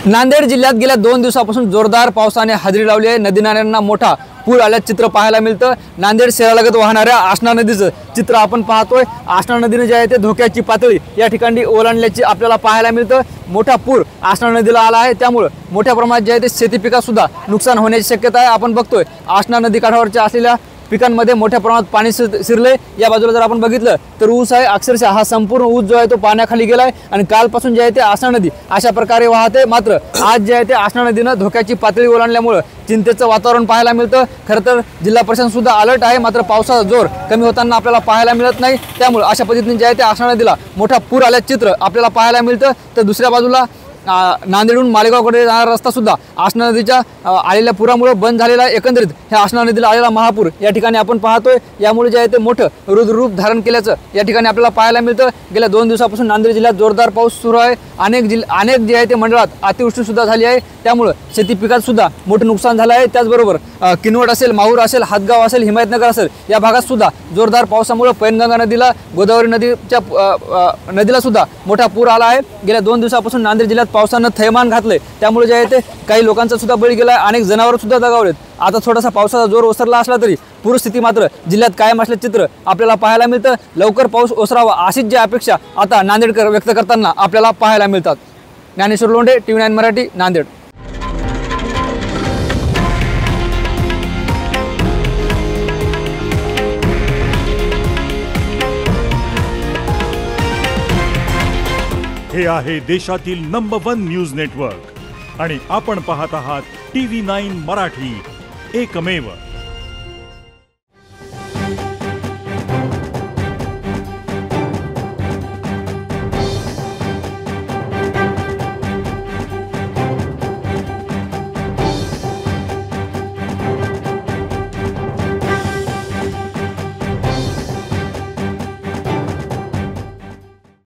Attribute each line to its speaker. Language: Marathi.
Speaker 1: नांदेड जिल्ह्यात गेल्या 2 दिवसापासून जोरदार पावसाने हजेरी लावली आहे। नदी नाल्यांना मोठा पूर आल्याचं चित्र पाहायला मिळतं। नांदेड शहरालगत वाहणाऱ्या आष्णा नदीचं चित्र आपण पाहतोय। आष्णा नदीने जे आहे ते धोक्याची पातळी या ठिकाणी ओलांडल्याची आपल्याला पाहायला मिळतं। मोठा पूर आष्णा नदीला आला आहे, त्यामुळे मोठ्या प्रमाणात जे आहे ते शेती पिकात सुद्धा नुकसान होण्याची शक्यता आहे। आपण बघतोय आष्णा नदी काठावरच्या असलेल्या पिकांमध्ये मोठ्या प्रमाणात पाणी शिरले। या बाजूला जर आपण बघितलं तर ऊस आहे, अक्षरशः हा संपूर्ण ऊस जो आहे तो पाण्याखाली गेलाय आणि कालपासून जे आहे ते आष्णा नदी अशा प्रकारे वाहते। मात्र आज जे आहे ते आष्णा नदीनं धोक्याची पातळी ओलांडल्यामुळे चिंतेचं वातावरण पाहायला मिळतं। खरं तर जिल्हा प्रशासन सुद्धा अलर्ट आहे, मात्र पावसाचा जोर कमी होताना आपल्याला पाहायला मिळत नाही। त्यामुळे अशा पद्धतीने जे आहे ते आष्णा नदीला मोठा पूर आल्याचं चित्र आपल्याला पाहायला मिळतं। तर दुसऱ्या बाजूला नांदेडहून मालेगावकडे जाणारा रस्ता सुद्धा आष्णा नदीच्या आलेल्या पुरामुळे बंद झालेला आहे। एकंदरीत ह्या आष्णा नदीला आलेला महापूर या ठिकाणी आपण पाहतोय, यामुळे जे आहे ते मोठं रुद्ररूप धारण केल्याचं या ठिकाणी आपल्याला पाहायला मिळतं। गेल्या 2 दिवसापासून नांदेड जिल्ह्यात जोरदार पाऊस सुरू आहे। अनेक जे आहे ते मंडळात अतिवृष्टी सुद्धा झाली आहे, त्यामुळे शेती पिकात सुद्धा मोठं नुकसान झालं आहे। त्याचबरोबर किनवट असेल, माहूर असेल, हातगाव असेल, हिमायतनगर असेल या भागात सुद्धा जोरदार पावसामुळे पैनगंगा नदीला, गोदावरी नदीला सुद्धा मोठा पूर आला आहे। गेल्या 2 दिवसापासून नांदेड जिल्ह्यात पावसानं थैमान घातले, त्यामुळे जे आहे ते काही लोकांचा सुद्धा बळी गेला आहे, अनेक जनावर सुद्धा दगावलेत। आता थोडासा पावसाचा जोर ओसरला असला तरी पूरस्थिती मात्र जिल्ह्यात कायम असल्याचे चित्र आपल्याला पाहायला मिळतं। लवकर पाऊस ओसरावा अशीच जी अपेक्षा आता नांदेडकर व्यक्त करताना आपल्याला पाहायला मिळतात। ज्ञानेश्वर लोंढे, TV9 मराठी, नांदेड।
Speaker 2: हे आहे देशातील नंबर 1 न्यूज नेटवर्क आणि आपण पाहत आहात TV9 मराठी, एकमेव।